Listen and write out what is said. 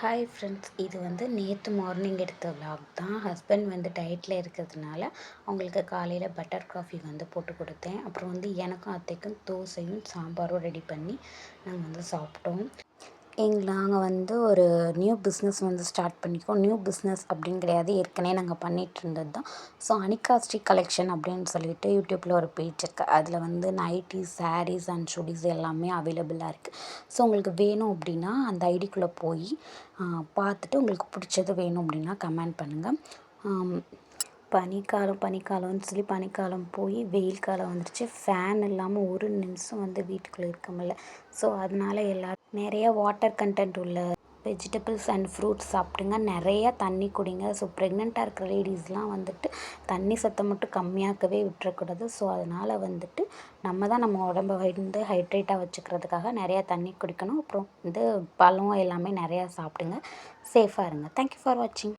Hi friends, இது வந்து நேற்று மார்னிங் எடுத்த விலாக் தான். ஹஸ்பண்ட் வந்து டயட்டில் இருக்கிறதுனால அவங்களுக்கு காலையில் பட்டர் காஃபி வந்து போட்டு கொடுத்தேன். அப்புறம் வந்து எனக்கும் அத்தைக்கும் தோசையும் சாம்பாரும் ரெடி பண்ணி நாங்கள் வந்து சாப்பிட்டோம். நாங்கள் வந்து ஒரு நியூ பிஸ்னஸ் வந்து ஸ்டார்ட் பண்ணியிருக்கோம். நியூ பிஸ்னஸ் அப்படின்னு கிடையாது, ஏற்கனவே நாங்கள் பண்ணிகிட்டு இருந்தது தான். ஸோ அனிகா ஸ்ரீ கலெக்ஷன் அப்படின்னு சொல்லிட்டு யூடியூப்பில் ஒரு பேஜ் இருக்குது. அதில் வந்து நைட்டிஸ், சாரீஸ் அண்ட் சுடிஸ் எல்லாமே அவைலபிளாக இருக்குது. ஸோ உங்களுக்கு வேணும் அப்படின்னா அந்த ஐடிக்குள்ளே போய் பார்த்துட்டு உங்களுக்கு பிடிச்சது வேணும் அப்படின்னா கமெண்ட் பண்ணுங்கள். பனிக்காலம்னு சொல்லி பனிக்காலம் போய் வெயில் காலம் வந்துருச்சு. ஃபேன் இல்லாமல் ஒரு நிமிஷம் வந்து வீட்டுக்குள்ளே இருக்க முடியல. ஸோ அதனால எல்லோரும் நிறைய வாட்டர் கண்டென்ட் உள்ள வெஜிடபிள்ஸ் அண்ட் ஃப்ரூட்ஸ் சாப்பிடுங்க, நிறையா தண்ணி குடிங்க. ஸோ ப்ரெக்னெண்ட்டாக இருக்கிற லேடிஸ்லாம் வந்துட்டு தண்ணி சத்தம் மட்டும் கம்மியாக்கவே விட்டுறக்கூடாது. ஸோ அதனால் வந்துட்டு நம்ம தான் நம்ம உடம்ப வந்து ஹைட்ரேட்டாக வச்சுக்கிறதுக்காக நிறையா தண்ணி குடிக்கணும். அப்புறம் வந்து பழம் எல்லாமே நிறையா சாப்பிடுங்க. சேஃபாக இருங்க. தேங்க்யூ ஃபார் வாட்சிங்.